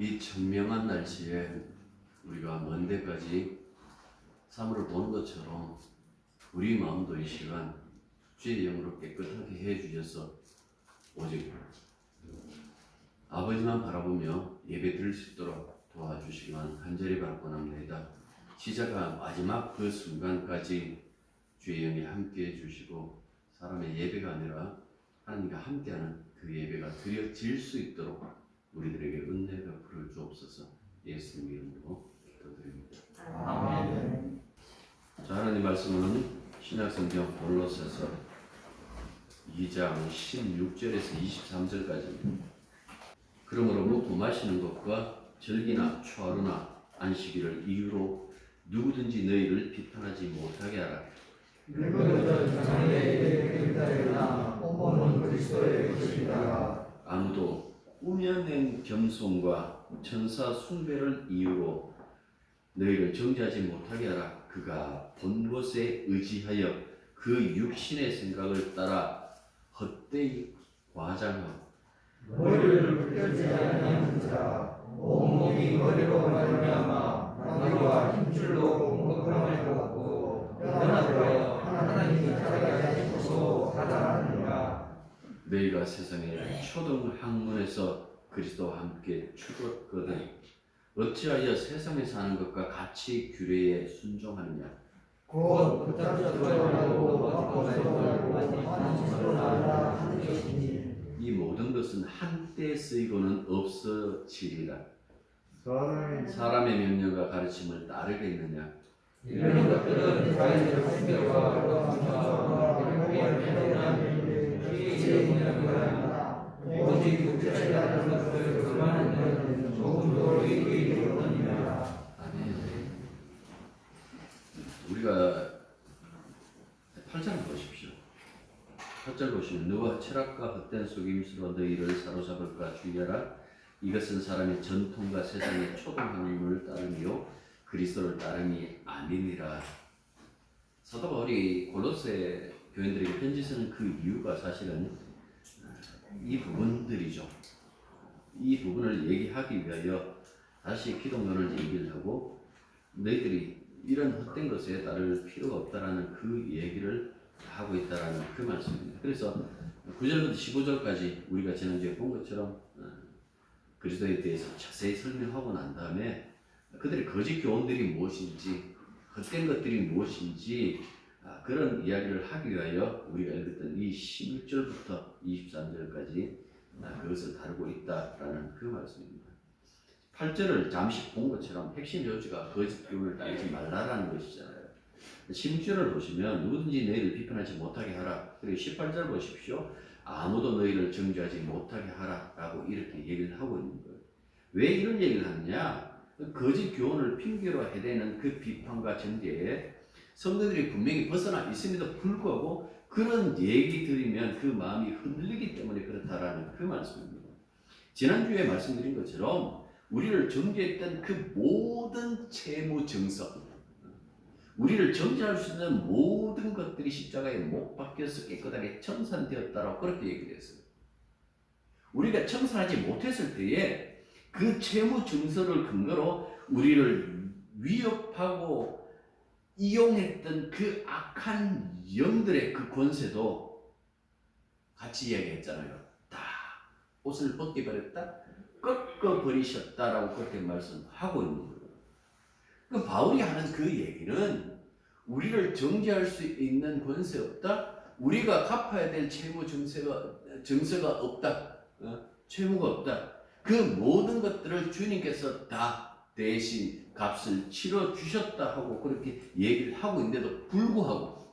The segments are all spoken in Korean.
이 청명한 날씨에 우리가 먼 데까지 사물을 보는 것처럼 우리 마음도 이 시간 주의 영으로 깨끗하게 해주셔서 오직 아버지만 바라보며 예배 드릴 수 있도록 도와주시기만 간절히 바라옵나이다. 시작한 마지막 그 순간까지 주의 영이 함께 해주시고 사람의 예배가 아니라 하나님과 함께하는 그 예배가 드려질 수 있도록 우리들에게 은혜 베풀어 주옵소서. 예수님 이름으로 기도드립니다. 아멘. 자, 하나님 말씀은 신약성경 골로새서 2장 16절에서 23절까지입니다. 그러므로 먹고 마시는 것과 절기나 초하루나 안식일을 이유로 누구든지 너희를 비판하지 못하게 하라. 그것은 장래의 일들이나 온몸은 그리스도의 것이다. 아무도 꾸며낸 겸손과 천사 숭배를 이유로 너희를 정죄하지 못하게 하라. 그가 본 것에 의지하여 그 육신의 생각을 따라 헛되이 과장하고 머리를 펴지 아니하는 자 온몸이 머리로 말미암아 마귀와 힘줄로 공격함을 받고 연합하여 하나님이 자기가 자식으로 살아나느니라. 너희가 세상의 초등 학문에서 그리스도와 함께 죽었거든 어찌하여 세상에 사는 것과 같이 규례에 순종하느냐. 곧 붙잡혀도 말고 바꿔서도 말고 하는 짓으로 나아가 하는 것이니 이 모든 것은 한때 쓰이고는 없어지리라. 사람의 명령과 가르침을 따르겠느냐. 이런 것들은 자기의 생각과 감정과 행동을 표현하는 주의 영향이라. 오직 육체라는 것을 그만하는 조금도 의의가 없느니라. 아멘. 우리가 8절 보십시오. 8절 보시면 누가 철학과 헛된 속임수로 너희를 사로잡을까 주의하라. 이것은 사람의 전통과 세상의 초등학문을 따르며 그리스도를 따름이 아니니라. 사도 바울이 골로새 교인들에게 편지 쓰는 그 이유가 사실은 이 부분들이죠. 이 부분을 얘기하기 위하여 다시 기독론을 얘기를 하고 너희들이 이런 헛된 것에 따를 필요가 없다라는 그 얘기를 하고 있다라는 그 말씀입니다. 그래서 9절부터 15절까지 우리가 지난주에 본 것처럼 그리스도에 대해서 자세히 설명하고 난 다음에 그들의 거짓 교훈들이 무엇인지 헛된 것들이 무엇인지 그런 이야기를 하기 위하여 우리가 읽었던 이 16절부터 23절까지 그것을 다루고 있다라는 그 말씀입니다. 8절을 잠시 본 것처럼 핵심 요지가 거짓 교훈을 따르지 말라라는 것이잖아요. 16절을 보시면 누구든지 너희를 비판하지 못하게 하라. 그리고 18절 보십시오. 아무도 너희를 정죄하지 못하게 하라 라고 이렇게 얘기를 하고 있는 거예요. 왜 이런 얘기를 하느냐? 거짓 교훈을 핑계로 해대는 그 비판과 정죄에 성도들이 분명히 벗어나 있음에도 불구하고 그런 얘기 들으면 그 마음이 흔들리기 때문에 그렇다라는 그 말씀입니다. 지난주에 말씀드린 것처럼 우리를 정죄했던 그 모든 채무 정서, 우리를 정죄할 수 있는 모든 것들이 십자가에 못 박혀서 깨끗하게 청산되었다라고 그렇게 얘기를 했어요. 우리가 청산하지 못했을 때에 그 채무 증서를 근거로 우리를 위협하고 이용했던 그 악한 영들의 그 권세도 같이 이야기했잖아요. 다 옷을 벗겨버렸다, 꺾어버리셨다라고 그렇게 말씀하고 있는 거예요. 그 바울이 하는 그 얘기는 우리를 정죄할 수 있는 권세 없다, 우리가 갚아야 될 채무 증서가 없다, 채무가 없다. 그 모든 것들을 주님께서 다 대신 값을 치러 주셨다 하고 그렇게 얘기를 하고 있는데도 불구하고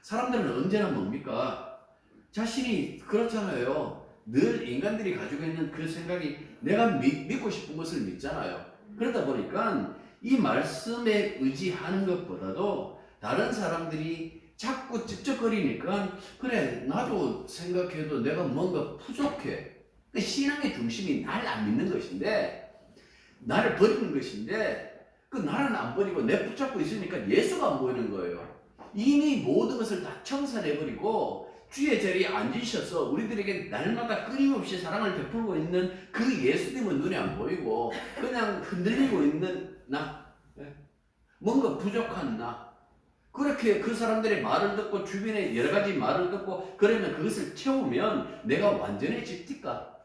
사람들은 언제나 뭡니까? 자신이 그렇잖아요. 늘 인간들이 가지고 있는 그 생각이 내가 믿고 싶은 것을 믿잖아요. 그러다 보니까 이 말씀에 의지하는 것보다도 다른 사람들이 자꾸 찝쩍거리니까 그래 나도 생각해도 내가 뭔가 부족해. 그 신앙의 중심이 나를 안 믿는 것인데 나를 버리는 것인데 그 나를 안 버리고 내 붙잡고 있으니까 예수가 안 보이는 거예요. 이미 모든 것을 다 청산해버리고 주의 자리에 앉으셔서 우리들에게 날마다 끊임없이 사랑을 베풀고 있는 그 예수님은 눈에 안 보이고 그냥 흔들리고 있는 나, 뭔가 부족한 나, 그렇게 그 사람들의 말을 듣고 주변의 여러 가지 말을 듣고 그러면 그것을 채우면 내가 완전해질까?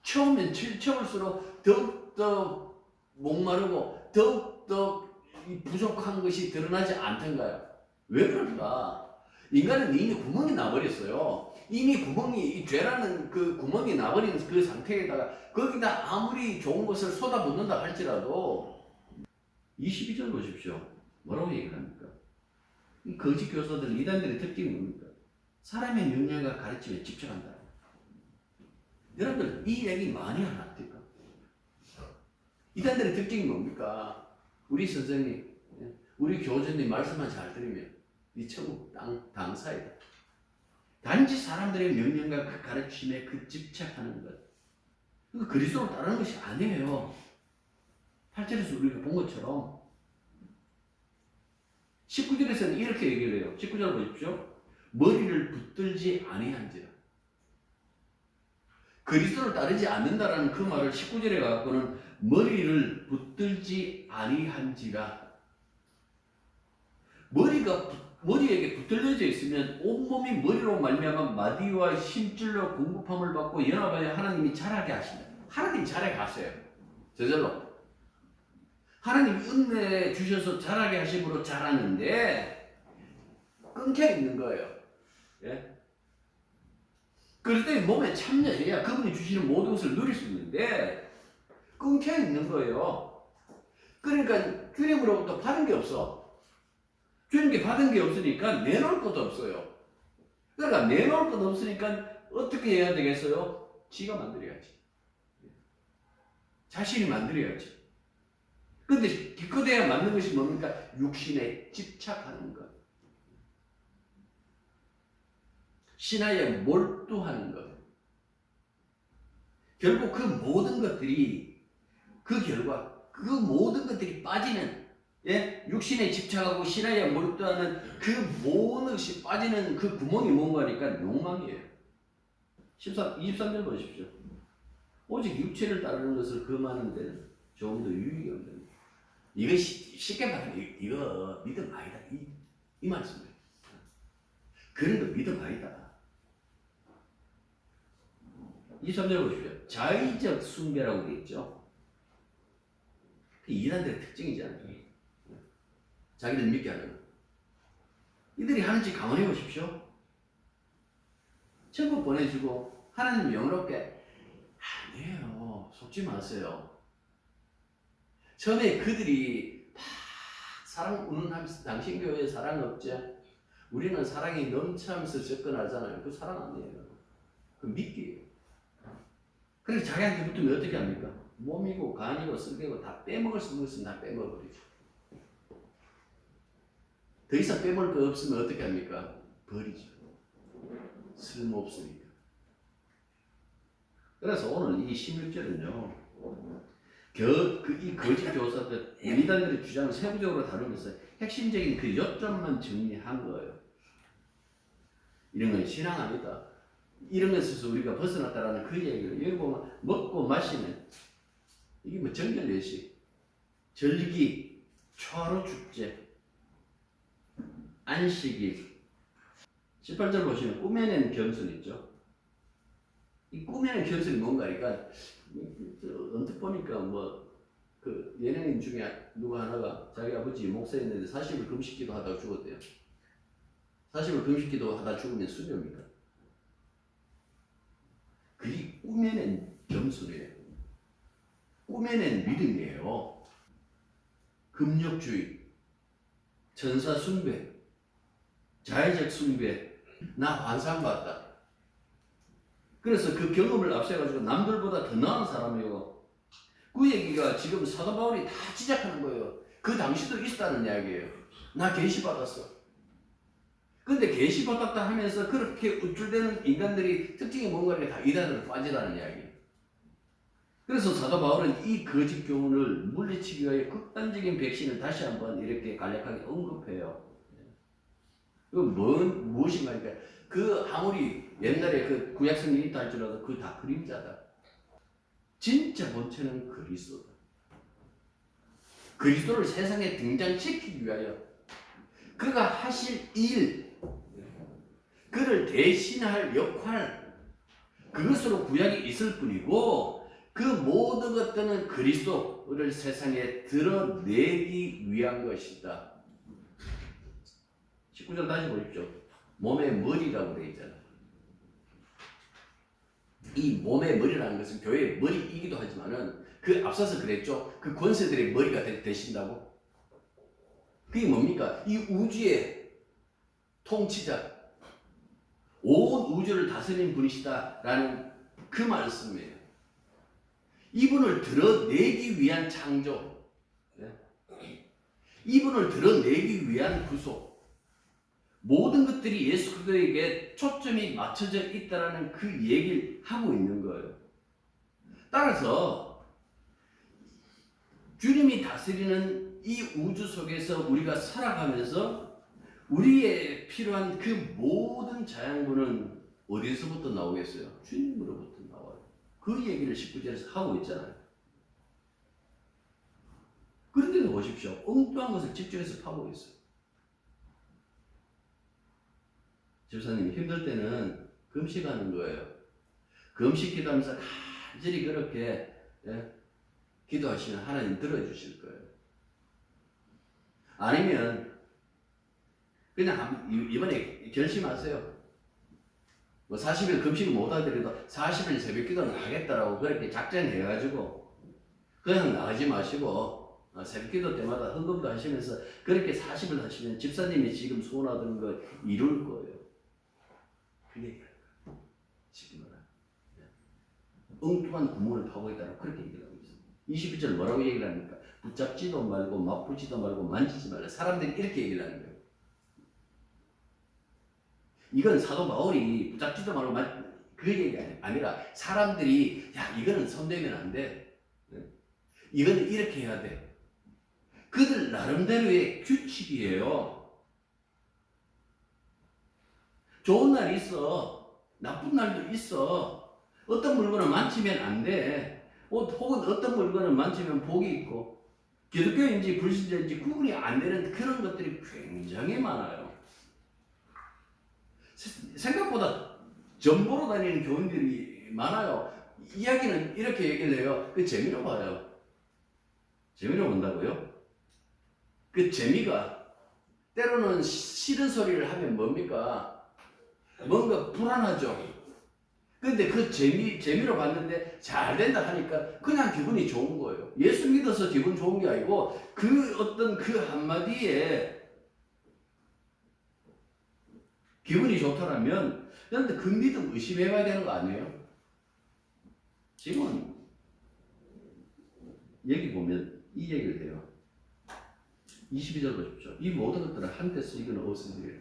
채우면 채울수록 더욱더 목마르고 더욱더 이 부족한 것이 드러나지 않던가요? 왜 그럴까? 인간은 이미 구멍이 나버렸어요. 이미 구멍이, 이 죄라는 그 구멍이 나버린 그 상태에다가 거기다 아무리 좋은 것을 쏟아붓는다 할지라도 22절 보십시오. 뭐라고 얘기를 합니까? 이 거짓 교사들, 이단들의 특징이 뭡니까? 사람의 명령과 가르침에 집착한다. 여러분들 이 얘기 많이 안 합니까? 이단들의 특징이 뭡니까? 우리 선생님, 우리 교주님 말씀만 잘 들으면 이 천국 당사이다. 단지 사람들의 명령과 그 가르침에 그 집착하는 것. 그 그리스도를 따르는 것이 아니에요. 8절에서 우리가 본 것처럼 19절에서는 이렇게 얘기를 해요. 19절 보십시오. 머리를 붙들지 아니한지라. 그리스도를 따르지 않는다라는 그 말을 19절에 갖고는 머리를 붙들지 아니한지라. 머리에게 붙들려져 있으면 온몸이 머리로 말미암아 마디와 힘줄로 공급함을 받고 연합하여 하나님이 자라게 하신다. 하나님이 자라게 하세요. 저절로. 하나님 은혜 주셔서 자라게 하심으로 자라는데 끊겨 있는 거예요. 예? 그럴 때 몸에 참여해야 그분이 주시는 모든 것을 누릴 수 있는데 끊겨 있는 거예요. 그러니까 주님으로부터 받은 게 없어. 주님께 받은 게 없으니까 내놓을 것도 없어요. 그러니까 내놓을 것도 없으니까 어떻게 해야 되겠어요? 지가 만들어야지. 자신이 만들어야지. 근데 기껏해야 만든 것이 뭡니까? 육신에 집착하는 것. 신하에 몰두하는 것. 결국 그 모든 것들이 그 결과, 그 모든 것들이 빠지는, 육신에 집착하고 신하에 몰두하는 그 모든 것이 빠지는 그 구멍이 뭔가니까 욕망이에요. 23절 보십시오. 오직 육체를 따르는 것을 금하는 데는 조금도 유익이 없는. 이거 쉽게 말하면 이거 믿음 아니다. 이 말씀이에요. 그런 거 믿음 아니다. 23절 보십시오. 자의적 숭배라고 되어 있죠. 그 이단들의 특징이잖아요. 자기들 믿게 하는. 이들이 하는지 가만히 보십시오. 천국 보내주고 하나님 영롭게 아니에요. 속지 마세요. 처음에 그들이 막 사랑 운운하면서 당신 교회에 사랑 없지? 우리는 사랑이 넘쳐하면서 접근하잖아요. 그 사랑 아니에요. 그 믿기예요. 그래서 자기한테 붙으면 어떻게 합니까? 몸이고 간이고 쓸개고 다 빼먹을 수 있는 것은 다 빼먹어버리죠. 더 이상 빼먹을 거 없으면 어떻게 합니까? 버리죠. 쓸모없으니까. 그래서 오늘 이 16절은요. 이 거짓 교사들, 이단들의 주장을 세부적으로 다루면서 핵심적인 그 요점만 정리한 거예요. 이런 건 신앙 아니다. 이런 것에서 우리가 벗어났다라는 그 얘기를 여기 보면 먹고 마시는 이게 뭐 정결 예식, 절기, 초하루 축제, 안식일. 18절 보시면 꾸며낸 겸손 있죠. 이 꾸며낸 겸손이 뭔가 하니까 언뜻 보니까 그 연예인 중에 누가 하나가 자기 아버지 목사였는데 40일 금식기도 하다가 죽었대요. 40일 금식기도 하다 죽으면 수녀입니까? 그게 꾸며낸 겸손이에요. 꾸며낸 믿음이에요. 금욕주의, 천사 숭배, 자의적 숭배, 나 환상받다. 그래서 그 경험을 앞세워가지고 남들보다 더 나은 사람이고 그 얘기가 지금 사도 바울이 다 지적하는 거예요. 그 당시도 있었다는 이야기예요. 나 계시 받았어. 근데 계시 받았다 하면서 그렇게 우쭐대는 인간들이 특징이 뭔가를 다 이단으로 빠지라는 이야기예요. 그래서 사도 바울은 이 거짓 교훈을 물리치기 위해 극단적인 백신을 다시 한번 이렇게 간략하게 언급해요. 이건 무엇인가 하니까 그 아무리 옛날에 그 구약 성경이 있다 할지라도 그 다 그림자다. 진짜 본체는 그리스도다. 그리스도를 세상에 등장시키기 위하여 그가 하실 일, 그를 대신할 역할, 그것으로 구약이 있을 뿐이고 그 모든 것들은 그리스도를 세상에 드러내기 위한 것이다. 19절 다시 보십시오. 몸의 머리라고 되어 있잖아요. 이 몸의 머리라는 것은 교회의 머리이기도 하지만은 그 앞서서 그랬죠. 그 권세들의 머리가 되신다고. 그게 뭡니까? 이 우주의 통치자, 온 우주를 다스리는 분이시다라는 그 말씀이에요. 이분을 드러내기 위한 창조, 이분을 드러내기 위한 구속, 모든 것들이 예수 그리스도에게 초점이 맞춰져 있다라는 그 얘기를 하고 있는 거예요. 따라서 주님이 다스리는 이 우주 속에서 우리가 살아가면서 우리의 필요한 그 모든 자양분은 어디서부터 나오겠어요? 주님으로부터 나와요. 그 얘기를 19절에서 하고 있잖아요. 그런데도 보십시오. 엉뚱한 것을 집중해서 파고 있어요. 집사님 힘들 때는 금식하는 거예요. 금식 기도하면서 간절히 그렇게 기도하시면 하나님 들어주실 거예요. 아니면 그냥 이번에 결심하세요. 뭐 40일 금식을 못 하더라도 40일 새벽 기도는 하겠다라고 그렇게 작정해가지고 그냥 나가지 마시고 새벽 기도 때마다 헌금도 하시면서 그렇게 40일 하시면 집사님이 지금 소원하던 거 이룰 거예요. 그 얘기를 지금은 엉뚱한 구멍을 파고 있다고 그렇게 얘기를 하고 있어요. 21절 뭐라고 얘기를 합니까? 붙잡지도 말고 맛보지도 말고 만지지 말라. 사람들이 이렇게 얘기를 하는 거예요. 이건 사도 바울이 붙잡지도 말고 그 얘기가 아니라 사람들이 야 이거는 손대면 안 돼. 이거는 이렇게 해야 돼. 그들 나름대로의 규칙이에요. 좋은 날이 있어. 나쁜 날도 있어. 어떤 물건을 만지면 안 돼. 혹은 어떤 물건을 만지면 복이 있고 기독교인지 불신자인지 구분이 안 되는 그런 것들이 굉장히 많아요. 생각보다 전보로 다니는 교인들이 많아요. 이야기는 이렇게 얘기를 해요. 그 재미로 봐요. 재미로 본다고요? 그 재미가 때로는 싫은 소리를 하면 뭡니까? 뭔가 불안하죠. 근데 그 재미로 봤는데 잘 된다 하니까 그냥 기분이 좋은 거예요. 예수 믿어서 기분 좋은 게 아니고 그 어떤 그 한마디에 기분이 좋다라면 그런데 그 믿음 의심해봐야 되는 거 아니에요? 지금은 여기 보면 이 얘기를 해요. 22절 보십시오. 이 모든 것들은 한때 쓰이기는 없으리라.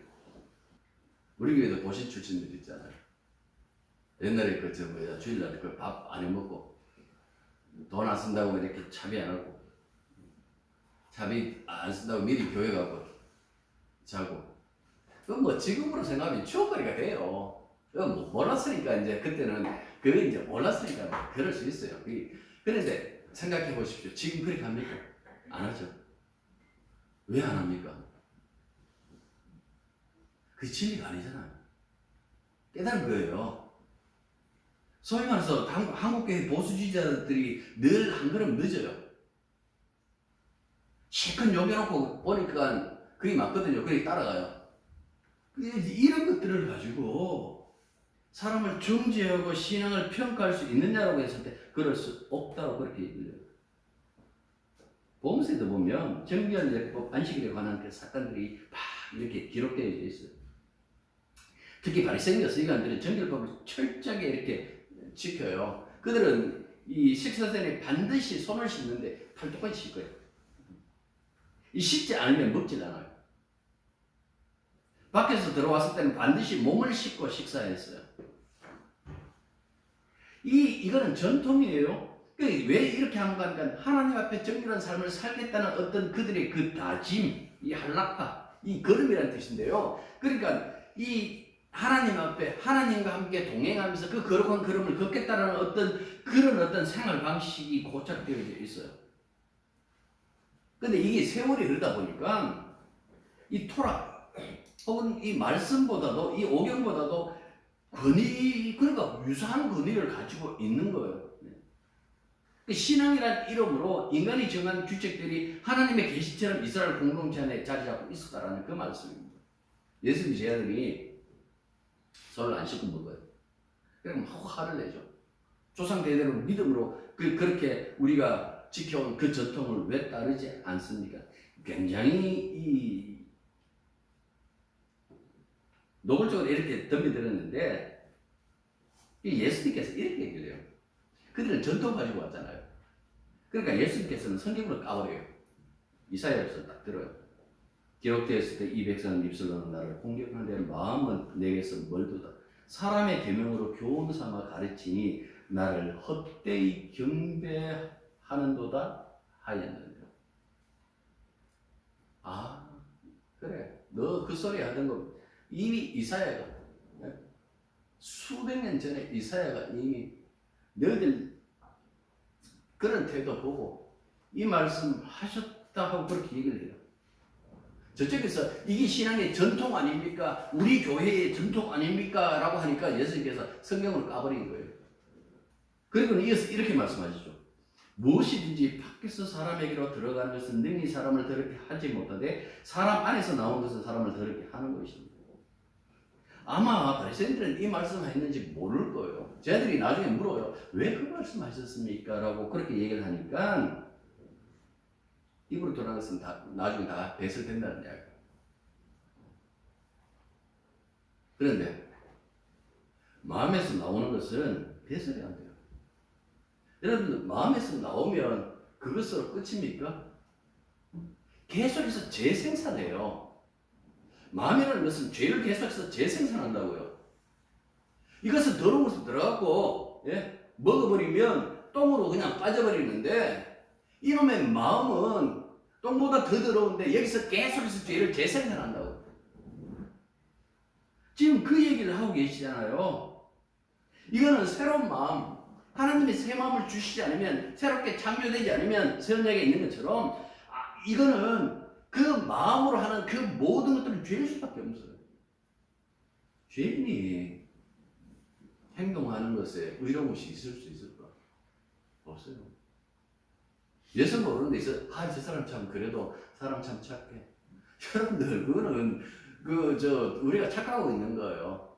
우리 교회도 보신 출신들 있잖아요. 옛날에 주일날 그 밥 안 해먹고 돈 안 쓴다고 이렇게 차비 안 하고 차비 안 쓴다고 미리 교회 가고 자고 그건 뭐 지금으로 생각하면 추억거리가 돼요. 그건 뭐 몰랐으니까 이제 그때는 그게 이제 몰랐으니까 그럴 수 있어요. 그런데 생각해 보십시오. 지금 그렇게 합니까? 안 하죠. 왜 안 합니까? 그게 진리가 아니잖아요. 깨달은 거예요. 소위 말해서 한국교회 보수주의자들이 늘 한 걸음 늦어요. 실컷 욕해놓고 보니까 그게 맞거든요. 그게 따라가요. 이런 것들을 가지고 사람을 정죄하고 신앙을 평가할 수 있느냐라고 했을 때 그럴 수 없다고 그렇게 얘기해요. 보험세도 보면 정결예법 안식일에 관한 그 사건들이 막 이렇게 기록되어 있어요. 특히 바리새인과 서기관들은 정결법을 철저하게 이렇게 지켜요. 그들은 이 식사 전에 반드시 손을 씻는데 팔뚝까지 씻고요. 이 씻지 않으면 먹질 않아요. 밖에서 들어왔을 때는 반드시 몸을 씻고 식사했어요. 이거는 전통이에요. 왜 이렇게 한가 하니까 하나님 앞에 정결한 삶을 살겠다는 어떤 그들의 그 다짐, 이 할라카, 이 걸음이라는 뜻인데요. 그러니까 이 하나님 앞에 하나님과 함께 동행하면서 그 거룩한 걸음을 걷겠다라는 어떤 생활 방식이 고착되어져 있어요. 근데 이게 세월이 흐르다 보니까 이 토라 혹은 이 말씀보다도 이 오경보다도 그러니까 유사한 권위를 가지고 있는 거예요. 신앙이란 이름으로 인간이 정한 규칙들이 하나님의 계시처럼 이스라엘 공동체 안에 자리 잡고 있었다라는 그 말씀입니다. 예수님 제자들이 손을 안 씻고 먹어요. 그럼 화를 내죠. 조상 대대로 믿음으로 그렇게 우리가 지켜온 그 전통을 왜 따르지 않습니까? 굉장히 노골적으로 이렇게 덤벼들었는데 예수님께서 이렇게 얘기를 해요. 그들은 전통 가지고 왔잖아요. 그러니까 예수님께서는 성경으로 까버려요. 이사야에서 딱 들어요. 기록되었을 때 이 백성은 입술로는 나를 공격하는데 마음은 내게서 멀도다. 사람의 계명으로 교훈 삼아 가르치니 나를 헛되이 경배하는도다 하였는데. 아 그래 너 그 소리 하던 거 이미 이사야가 수백 년 전에 이사야가 이미 너희들 그런 태도 보고 이 말씀 하셨다 하고 그렇게 얘기를 해요. 저쪽에서 이게 신앙의 전통 아닙니까? 우리 교회의 전통 아닙니까? 라고 하니까 예수님께서 성경을 까버린 거예요. 그리고 이어서 이렇게 말씀하시죠. 무엇이든지 밖에서 사람에게로 들어가는 것은 능히 사람을 더럽게 하지 못하되 사람 안에서 나온 것은 사람을 더럽게 하는 것입니다. 아마 바리새인들은 이 말씀하셨는지 모를 거예요. 쟤들이 나중에 물어요. 왜 그 말씀하셨습니까? 라고 그렇게 얘기를 하니까 입으로 돌아간 것은 나중에 다 배설된다는 이야기예요. 그런데 마음에서 나오는 것은 배설이 안 돼요. 여러분들 마음에서 나오면 그것으로 끝입니까? 계속해서 재생산해요. 마음이라는 것은 죄를 계속해서 재생산한다고요. 이것은 더러운 것을 들어가고 먹어버리면 똥으로 그냥 빠져버리는데 이놈의 마음은 똥보다 더 더러운데 여기서 계속해서 죄를 재생산한다고. 지금 그 얘기를 하고 계시잖아요. 이거는 새로운 마음, 하나님이 새 마음을 주시지 않으면, 새롭게 창조되지 않으면 새 언약에 있는 것처럼 이거는 그 마음으로 하는 그 모든 것들은 죄일 수밖에 없어요. 죄인이 행동하는 것에 의로운 것이 있을 수 있을까? 없어요. 예수 모르는 데 있어. 저 사람 참 그래도 사람 참 착해. 여러분들 그거는 우리가 착각하고 있는 거예요.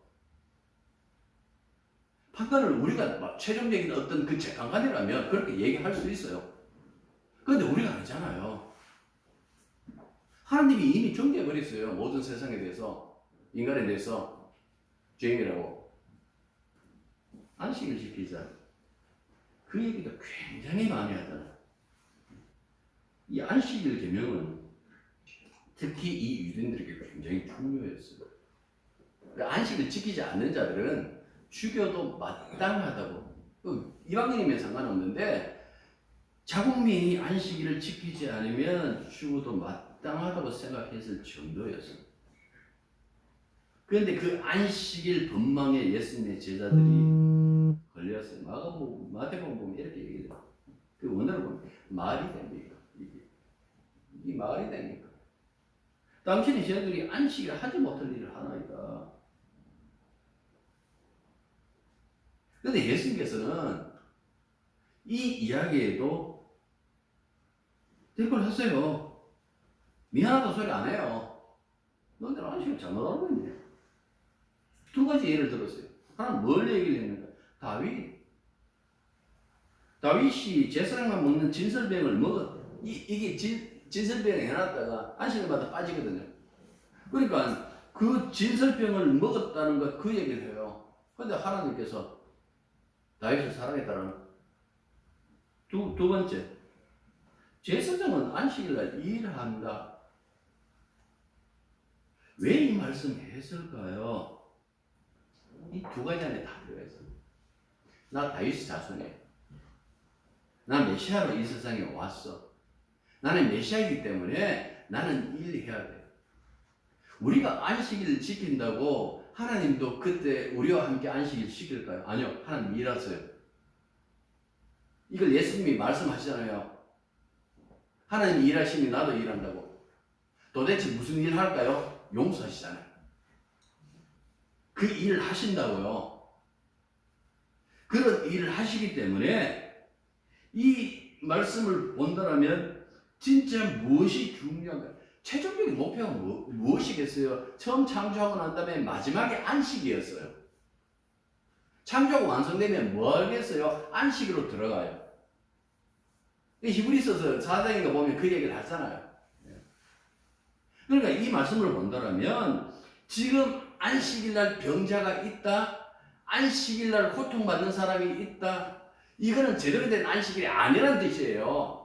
판단을 우리가 최종적인 어떤 그 객관관이라면 그렇게 얘기할 수 있어요. 그런데 우리가 아니잖아요. 하나님이 이미 정죄해버렸어요. 모든 세상에 대해서, 인간에 대해서 죄인이라고. 안식을 지키자. 그 얘기도 굉장히 많이 하잖아요. 이 안식일 계명은 특히 이 유대인들에게 굉장히 중요했어요. 안식을 지키지 않는 자들은 죽여도 마땅하다고. 이방인이면 상관없는데 자국민이 안식일을 지키지 않으면 죽어도 마땅하다고 생각했을 정도였어요. 그런데 그 안식일 법망에 예수님의 제자들이 걸렸어요. 마태복음 보면 이렇게 얘기해요. 그 원어를 보면 말이 됩니까? 이게 말이 됩니까? 당신이 저희들이 안식을 하지 못할 일을 하나이다. 그런데 예수님께서는 이 이야기에도 댓글 하세요. 미안하다 소리 안 해요. 너희들 안식을 잘못 알고 있네. 두 가지 예를 들었어요. 하나는 뭘 얘기를 했는가? 다윗이 제사장만 먹는 진설병을 먹었대. 이게 진설병을 해놨다가 안식일마다 빠지거든요. 그러니까 그 진설병을 먹었다는 것 그 얘기를 해요. 그런데 하나님께서 다윗을 사랑했다는 두 번째, 제사장은 안식일날 일한다. 왜 이 말씀 했을까요? 이 두 가지 안에 다 들어있어요. 나 다윗의 자손이에요. 나 메시아로 이 세상에 왔어. 나는 메시아이기 때문에 나는 일해야 돼. 우리가 안식일을 지킨다고 하나님도 그때 우리와 함께 안식일 시킬까요? 아니요. 하나님 일하세요. 이걸 예수님이 말씀하시잖아요. 하나님이 일하시니 나도 일한다고. 도대체 무슨 일 할까요? 용서하시잖아요. 그 일을 하신다고요. 그런 일을 하시기 때문에 이 말씀을 본다면 진짜 무엇이 중요한가? 최종적인 목표가 무엇이겠어요? 처음 창조하고 난 다음에 마지막에 안식이었어요. 창조하고 완성되면 뭐 하겠어요? 안식으로 들어가요. 히브리서서 4장인가 보면 그 얘기를 하잖아요. 그러니까 이 말씀을 본다면 지금 안식일날 병자가 있다, 안식일날 고통받는 사람이 있다, 이거는 제대로 된 안식일이 아니라는 뜻이에요.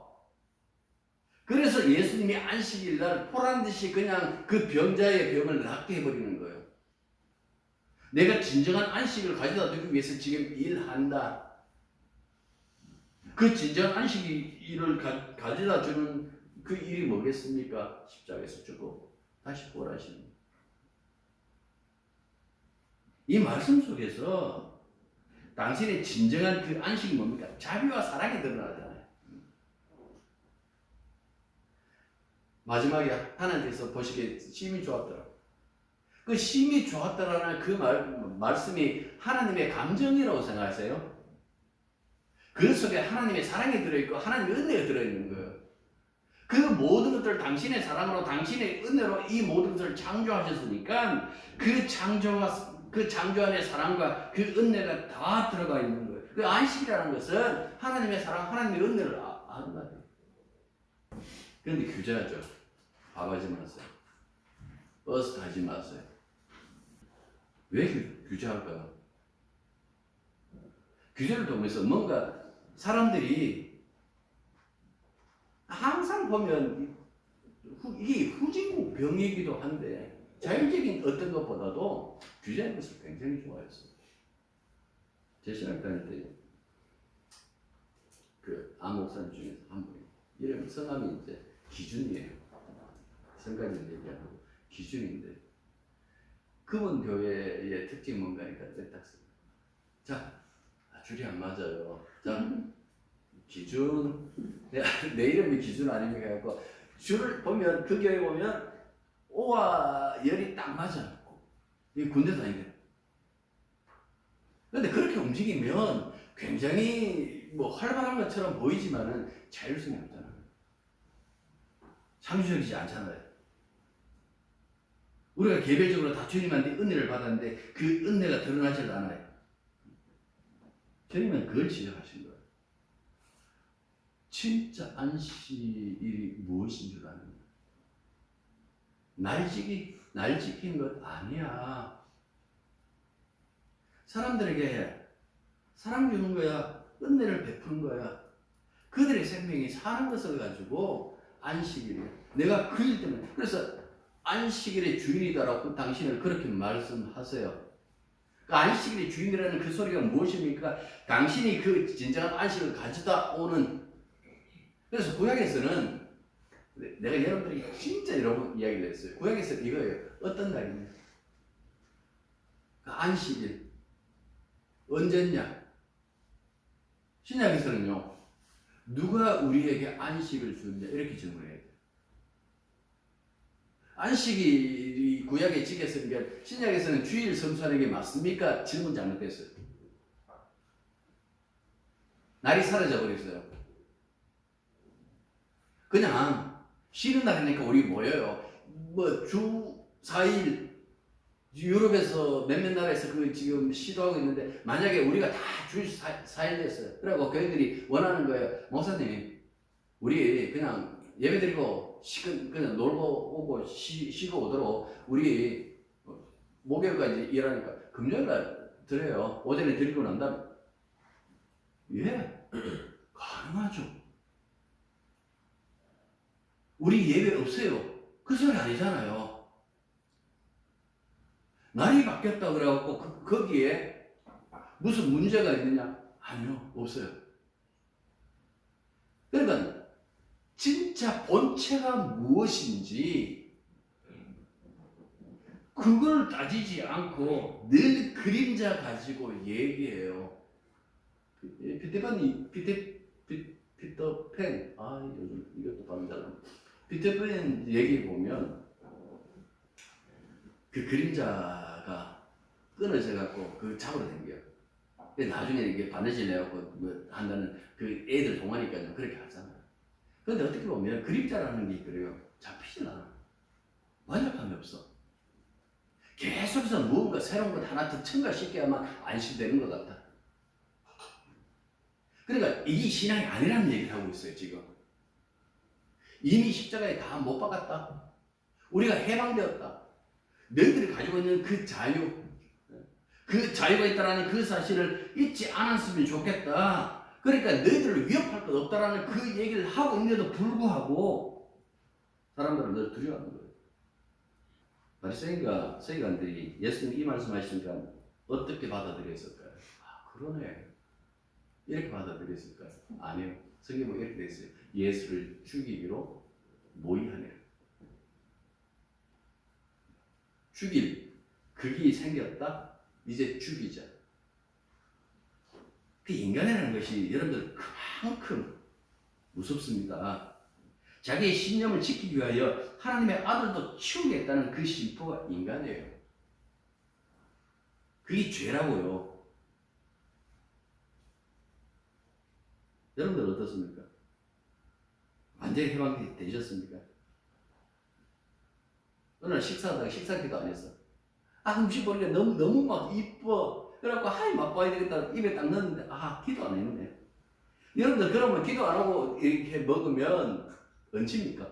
그래서 예수님이 안식일날 보란듯이 그냥 그 병자의 병을 낫게 해버리는 거예요. 내가 진정한 안식을 가져다 두기 위해서 지금 일한다. 그 진정한 안식일을 가져다 주는 그 일이 뭐겠습니까? 십자가에서 죽고 다시 부활하시는 거예요. 이 말씀 속에서 당신의 진정한 그 안식이 뭡니까? 자비와 사랑이 드러나잖아요. 마지막에 하나님께서 보시기에 심히 좋았더라. 그 심히 좋았더라는 그 말씀이 하나님의 감정이라고 생각하세요? 그 속에 하나님의 사랑이 들어있고 하나님의 은혜가 들어있는 거예요. 그 모든 것들을 당신의 사랑으로 당신의 은혜로 이 모든 것을 창조하셨으니까 그 창조 안에 사랑과 그 은혜가 다 들어가 있는 거예요. 그 안식이라는 것은 하나님의 사랑, 하나님의 은혜를 아는 거예요. 그런데 규제하죠. 밥하지 마세요. 버스 타지 마세요. 왜 규제할까요? 규제를 통해서 뭔가 사람들이 항상 보면 이게 후진국병이기도 한데 자율적인 어떤 것보다도 규제하는 것을 굉장히 좋아했어요. 제 신학 다닐 때 그 암목사님 중에서 한 분이 이름이 성함이 이제 기준이에요. 성가님 얘기하고 기준인데 그분 교회의 특징이 뭔가 하니까 딱 자, 줄이 안 맞아요. 자, 기준 내 이름이 기준 아닙니까? 해갖고 줄을 보면 그 교회 보면 오와 열이 딱 맞아. 이 군대 다니게. 그런데 그렇게 움직이면 굉장히 뭐 활발한 것처럼 보이지만은 자율성이 없잖아요. 창조적이지 않잖아요. 우리가 개별적으로 다 주님한테 은혜를 받았는데 그 은혜가 드러나지 않아요. 주님은 그걸 지적하신 거예요. 진짜 안식일이 무엇인 줄 아는 거예요. 날 지키는 것 아니야. 사람들에게 사랑 주는 거야. 은혜를 베푸는 거야. 그들의 생명이 사는 것을 가지고 안식일이에요. 내가 그 일 때문에. 그래서 안식일의 주인이다라고 당신을 그렇게 말씀하세요. 그 안식일의 주인이라는 그 소리가 무엇입니까? 당신이 그 진정한 안식을 가져다 오는. 그래서 구약에서는 내가 여러분들에게 진짜 여러분 이야기를 했어요. 구약에서 이거예요. 어떤 날이냐? 그 안식일. 언제냐? 신약에서는요. 누가 우리에게 안식을 주느냐? 이렇게 질문해야 돼요. 안식일이 구약에 지켰으니까 신약에서는 주일 성수하는 게 맞습니까? 질문 잘못됐어요. 날이 사라져 버렸어요. 그냥 쉬는 날이니까 우리 모여요. 뭐 주 4일 유럽에서 몇몇 나라에서 그 지금 시도하고 있는데 만약에 우리가 다 주 4일 됐어요. 그래갖고 교회들이 원하는 거예요. 목사님, 우리 그냥 예배드리고 그냥 놀고 오고 쉬고 오도록 우리 목요일까지 일하니까 금요일날 드려요. 오전에 드리고 난 다음에 예, 가능하죠. 우리 예배 없어요. 그 소리 아니잖아요. 날이 바뀌었다 그래갖고 거기에 무슨 문제가 있느냐? 아니요, 없어요. 그러니까 진짜 본체가 무엇인지 그걸 따지지 않고 늘 그림자 가지고 얘기해요. 피터팬, 요즘 이것도 발음 잘 나옵니다. 피터팬 얘기 보면 그 그림자가 끊어져 갖고 그 잡으러 댕겨요. 나중에 이게 바느질 내갖고 뭐 한다는 그 애들 동하니까 그렇게 하잖아요. 그런데 어떻게 보면 그림자라는 게 그래요. 잡히질 않아. 완벽함이 없어. 계속해서 무언가 새로운 것 하나 더 첨가시켜야만 안심되는 것 같아. 그러니까 이게 신앙이 아니라는 얘기를 하고 있어요, 지금. 이미 십자가에 다 못 박았다. 우리가 해방되었다. 너희들이 가지고 있는 그 자유, 그 자유가 있다는 그 사실을 잊지 않았으면 좋겠다. 그러니까 너희들을 위협할 것 없다라는 그 얘기를 하고 있는데도 불구하고 사람들은 늘 두려워하는 거예요. 바리새인과 서기관들이 예수님 이 말씀하시니까 어떻게 받아들였을까요? 그러네. 이렇게 받아들였을까요? 아니요. 성경은 이렇게 되어 있어요. 예수를 죽이기로 모의하네요. 죽일 극이 생겼다? 이제 죽이자. 그 인간이라는 것이 여러분들 그만큼 무섭습니다. 자기의 신념을 지키기 위하여 하나님의 아들도 치우겠다는 그 심포가 인간이에요. 그게 죄라고요. 여러분들 어떻습니까? 완전히 해방되셨습니까? 오늘 식사하다가 식사기도 안 했어. 음식 보니까 너무 막 이뻐. 그래갖고 맛봐야 되겠다. 입에 딱 넣었는데 기도 안 했네. 여러분들 그러면 기도 안 하고 이렇게 먹으면 얹힙니까?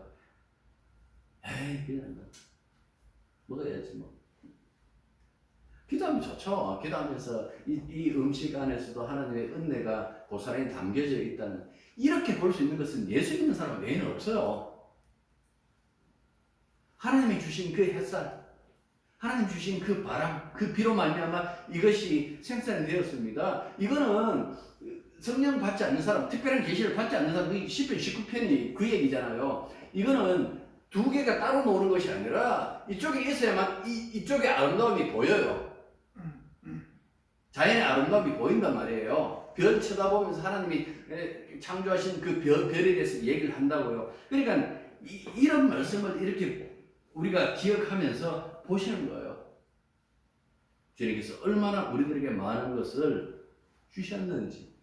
그냥 먹어야지 뭐. 기도하면 좋죠. 기도하면서 이 음식 안에서도 하나님의 은혜가 고스란히 담겨져 있다는, 이렇게 볼 수 있는 것은 예수 믿는 사람 외에는 없어요. 하나님이 주신 그 햇살, 하나님 주신 그 바람, 그 비로 말미암아 이것이 생산이 되었습니다. 이거는 성령 받지 않는 사람, 특별한 계시를 받지 않는 사람, 10편, 19편이 그 얘기잖아요. 이거는 두 개가 따로 노는 것이 아니라 이쪽에 있어야만 이쪽의 아름다움이 보여요. 자연의 아름다움이 보인단 말이에요. 별 쳐다보면서 하나님이 창조하신 그 별에 대해서 얘기를 한다고요. 그러니까 이런 말씀을 이렇게 우리가 기억하면서 보시는 거예요. 주님께서 얼마나 우리들에게 많은 것을 주셨는지.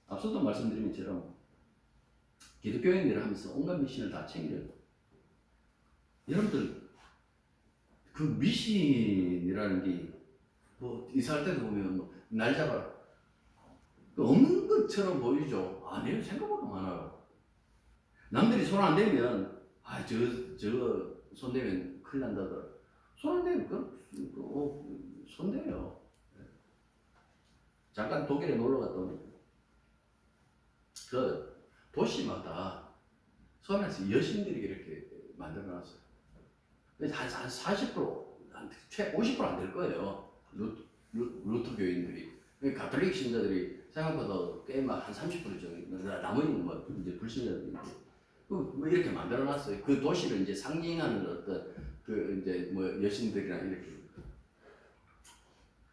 앞서도 말씀드린 것처럼 기독교인들을 하면서 온갖 미신을 다 챙겨요. 여러분들 그 미신이라는 게 이사할 때도 보면 날 잡아라. 없는 것처럼 보이죠? 아니에요. 생각보다 많아요. 남들이 손 안 대면 저거 손 대면 큰일 난다더라. 손 안 대면 손 대요. 잠깐 독일에 놀러 갔다 오니까 그 도시마다 소면에서 여신들이 이렇게 만들어놨어요. 한 40%, 최 50% 안 될 거예요. 루터 교인들이. 가톨릭 신자들이 생각보다 꽤 한 30% 정도, 나머지는 이제 불신자들이 뭐 이렇게 만들어놨어요. 그 도시를 이제 상징하는 어떤 이제 여신들이랑 이렇게.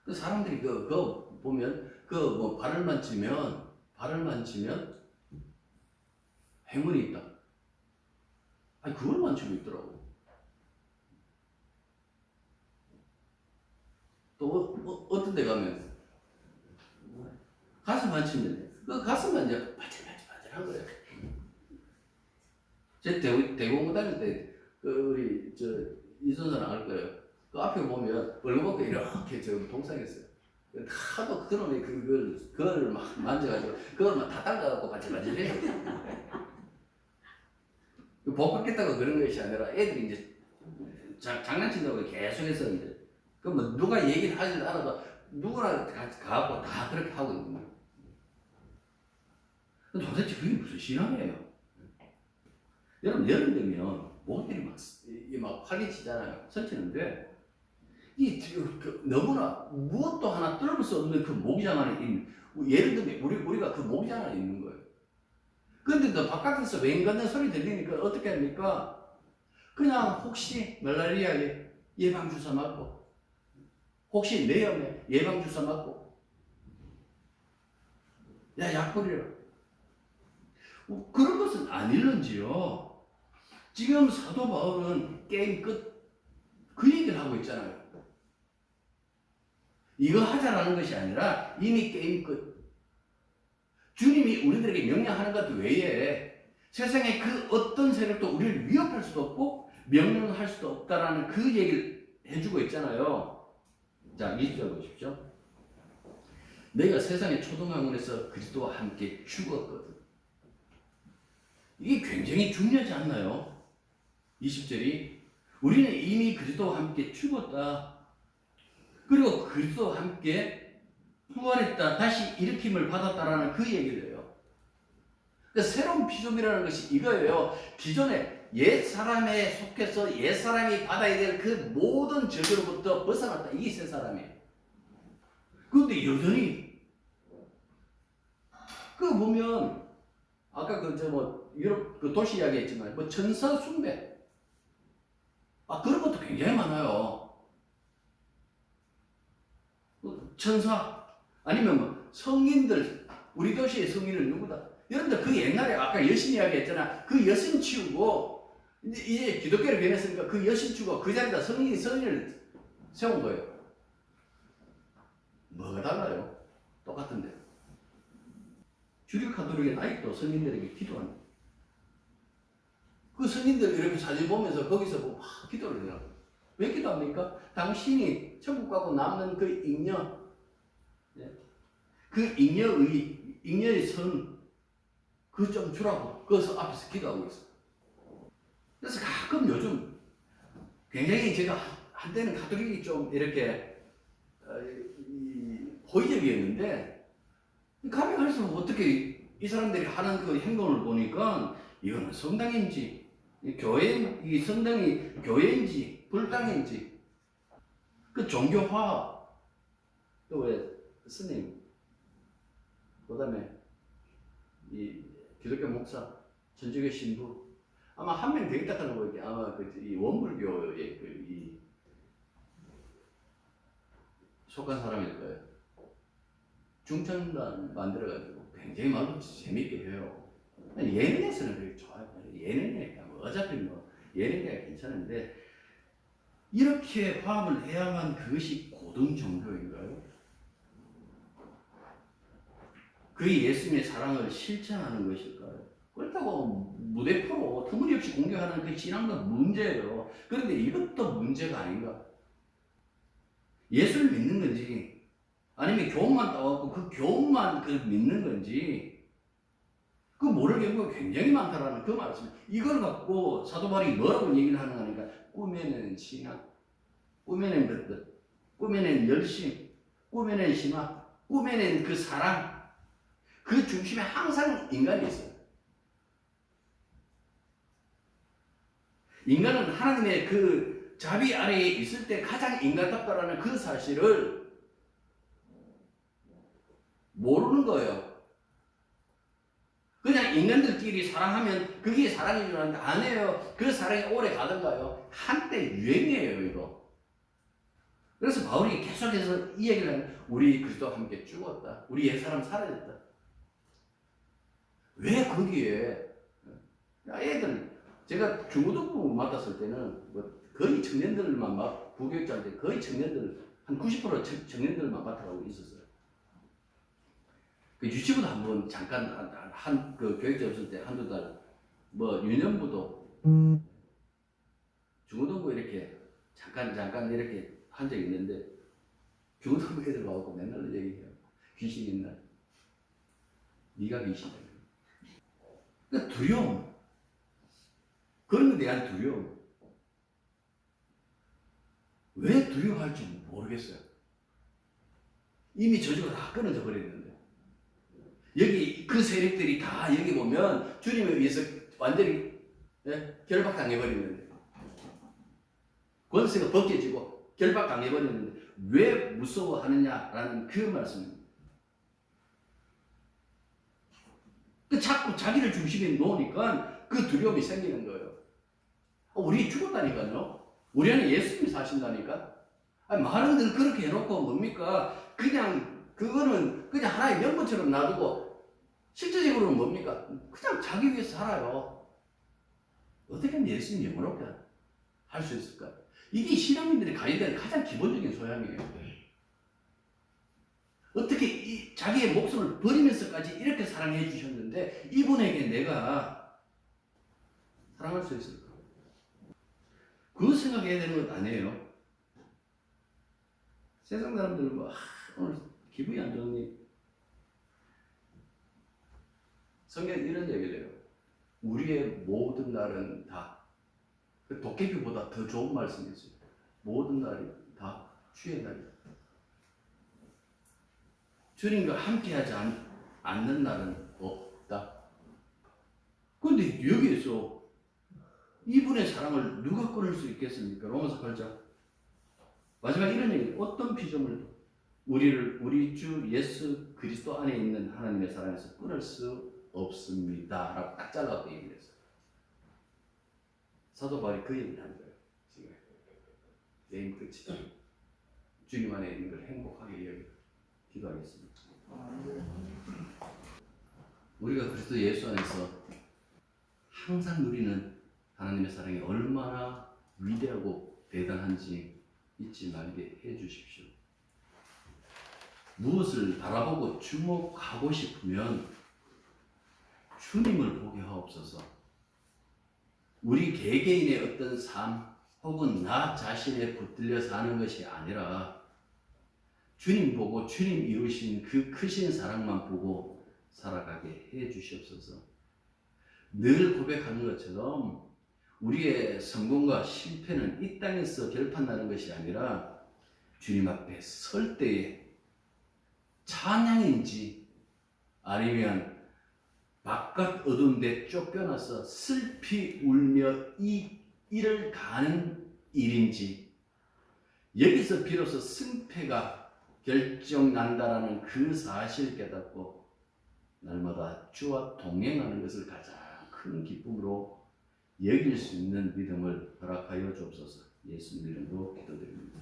그 사람들이 그거 보면 발을만 치면 행운이 있다. 그걸 만지고 있더라고. 또 어떤 데 가면 가슴 만지면 그 가슴만 이제 바질바질한 거예요. 제 대공고 다닐 때 우리 이선선 알 거예요. 그 앞에 보면 벌거벗고 이렇게 동상했어요. 하도 그놈이 그걸 막 만져가지고 그걸 막 다 닦아갖고 바질바질해요. 복 받겠다고 그런 것이 아니라 애들이 이제 장난친다고 계속해서 이제 누가 얘기를 하지도 않아도 누구나 가갖고 다 그렇게 하고 있는 거예요. 도대체 그게 무슨 신앙이에요? 여러분 여름 되면 목들이 막 활기치잖아요. 설치는데 너무나 무엇도 하나 뚫을 수 없는 그 모기장 안에 있는, 예를 들면 우리가 그 모기장 안에 있는 거예요. 그런데 너 바깥에서 맹 걷는 소리 들리니까 어떻게 합니까? 그냥 혹시 말라리아 예방주사 맞고, 혹시 뇌염에 예방주사 맞고, 야, 약 뿌리라. 그런 것은 아닐런지요. 지금 사도 바울은 게임 끝, 그 얘기를 하고 있잖아요. 이거 하자라는 것이 아니라 이미 게임 끝. 주님이 우리들에게 명령하는 것 외에 세상의 그 어떤 세력도 우리를 위협할 수도 없고 명령할 수도 없다라는 그 얘기를 해주고 있잖아요. 자, 20절 보십시오. 내가 세상의 초등학원에서 그리스도와 함께 죽었거든. 이게 굉장히 중요하지 않나요? 20절이 우리는 이미 그리스도와 함께 죽었다. 그리고 그리스도와 함께 부활했다. 다시 일으킴을 받았다라는 그 얘기를 해요. 그러니까 새로운 피조물이라는 것이 이거예요. 기존에 옛 사람에 속해서 옛 사람이 받아야 될 그 모든 죄로부터 벗어났다. 이게 새 사람이에요. 그런데 여전히 그거 보면 아까 유럽 그 도시 이야기했지만 천사 숭배 그런 것도 굉장히 많아요. 천사 아니면 성인들 우리 도시의 성인은 누구다? 여러분들 그 옛날에 아까 여신 이야기했잖아. 그 여신 치우고 이제 기독교를 변했으니까 그 여신 치우고 그 자리에다 성인을 세운 거예요. 뭐가 달라요? 똑같은데. 주류 카톨릭은 아직도 성인들에게 기도합니다. 그 성인들 이렇게 사진 보면서 거기서 막 기도를 해요. 왜 기도합니까? 당신이 천국 가고 남는 그 잉여, 그 잉여의 선, 그 좀 주라고 그래서 앞에서 기도하고 있어요. 그래서 가끔 요즘 굉장히 제가 한때는 가톨릭이 좀 이렇게 호의적이었는데 가면 갈수록 어떻게 이 사람들이 하는 그 행동을 보니까 이거는 성당인지 이 성당이 교회인지 불당인지 그 종교화 또 왜 스님 그다음에 이 기독교 목사 전주교 신부 아마 한 명 더 있다 하는 거 이게 아마 이 원불교의 이 속한 사람일 거예요. 중천단 만들어가지고 굉장히 말도 재밌게 해요. 예능에서는 그렇게 좋아요. 예능에 어차피 예능이 괜찮은데 이렇게 화합을 해야만 그것이 고등 종교인가요? 그 예수님의 사랑을 실천하는 것일까요? 그렇다고 무대 프로 터무니없이 공격하는 그 신앙도 문제예요. 그런데 이것도 문제가 아닌가? 예수를 믿는 건지 아니면 교훈만 따왔고 그 교훈만 믿는 건지 그 모를 경우가 굉장히 많다라는 그 말씀. 이걸 갖고 사도 바울이 뭐라고 얘기를 하는 거니까 꾸며낸 신앙, 꾸며낸 것들, 꾸며낸 열심, 꾸며낸 신앙, 꾸며낸 그 사랑 그 중심에 항상 인간이 있어요. 인간은 하나님의 그 자비 아래에 있을 때 가장 인간답다라는 그 사실을 모르는 거예요. 그냥 인간들끼리 사랑하면 그게 사랑인 줄 아는데 아니에요. 그 사랑이 오래 가던가요? 한때 유행이에요 이거. 그래서 바울이 계속해서 이 얘기를 하는 우리 그리스도와 함께 죽었다. 우리 옛사람 사라졌다. 왜 거기에 애들 제가 중고등부 맡았을 때는 거의 청년들만 부교육자인데 거의 청년들 한 90% 청년들만 맡아가고 있었어요. 그 유치부도 한번 잠깐 그 교육자 없을 때 한두 달 유년부도 중고등부 이렇게 잠깐 이렇게 한 적이 있는데 중고등부 애들 와갖고 맨날 얘기해요. 귀신 있나? 네가 귀신이야. 그러니까 두려움. 그런 것에 대한 두려움. 왜 두려워할지 모르겠어요. 이미 저주가 다 끊어져 버렸는데. 여기 그 세력들이 다 여기 보면 주님에 의해서 완전히 결박당해버리는데. 권세가 벗겨지고 결박당해버리는데 왜 무서워하느냐라는 그 말씀입니다. 자꾸 자기를 중심에 놓으니까 그 두려움이 생기는 거예요. 우리 죽었다니까요. 우리 안에 예수님이 사신다니까. 아니, 많은 들 그렇게 해놓고 뭡니까? 그냥 그거는 그냥 하나의 명분처럼 놔두고 실제적으로는 뭡니까? 그냥 자기 위해서 살아요. 어떻게 예수님 영원롭게 할 수 있을까? 이게 신앙인들이 가져야 될 가장 기본적인 소양이에요. 어떻게 자기의 목숨을 버리면서까지 이렇게 사랑해 주셨는데 이분에게 내가 사랑할 수 있을까? 그거 생각해야 되는 건 아니에요. 세상 사람들은 뭐 오늘 기분이 안 좋니? 성경에 이런 얘기를 해요. 우리의 모든 날은 다 그 도깨비보다 더 좋은 말씀이 있어요. 모든 날이 다 주의 날이다. 주님과 함께하지 않는 날은 없다. 그런데 여기에서 이분의 사랑을 누가 끊을 수 있겠습니까? 로마서 8장 마지막 이런 얘기, 어떤 피조물도 우리 주 예수 그리스도 안에 있는 하나님의 사랑에서 끊을 수 없습니다 라고 딱 잘라서 얘기를 했어요. 사도 바울이 그 얘기를 하는 거예요. 지금 게임 끝이 주님 안에 있는 걸 행복하게 여기고 기도하겠습니다. 우리가 그리스도 예수 안에서 항상 누리는 하나님의 사랑이 얼마나 위대하고 대단한지 잊지 말게 해 주십시오. 무엇을 바라보고 주목하고 싶으면 주님을 보게 하옵소서. 우리 개개인의 어떤 삶 혹은 나 자신에 붙들려 사는 것이 아니라 주님 보고 주님 이루신 그 크신 사랑만 보고 살아가게 해 주시옵소서. 늘 고백하는 것처럼 우리의 성공과 실패는 이 땅에서 결판나는 것이 아니라 주님 앞에 설 때에 찬양인지 아니면 바깥 어두운 데 쫓겨나서 슬피 울며 이 일을 가는 일인지 여기서 비로소 승패가 결정난다라는 그 사실을 깨닫고 날마다 주와 동행하는 것을 가장 큰 기쁨으로 여길 수 있는 믿음을 허락하여 주옵소서. 예수님 이름으로 기도드립니다.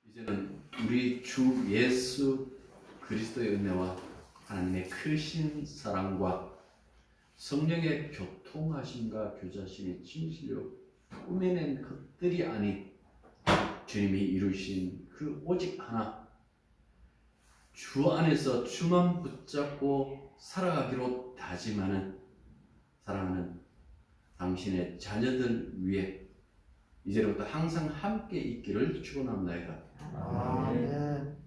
이제는 우리 주 예수 그리스도의 은혜와 하나님의 크신 사랑과 성령의 교통하심과 교자심이 진실로 꾸며낸 것들이 아닌 주님이 이루신 그 오직 하나 주 안에서 주만 붙잡고 살아가기로 다짐하는 사랑하는 당신의 자녀들 위해 이제부터 항상 함께 있기를 축원합니다. 아멘.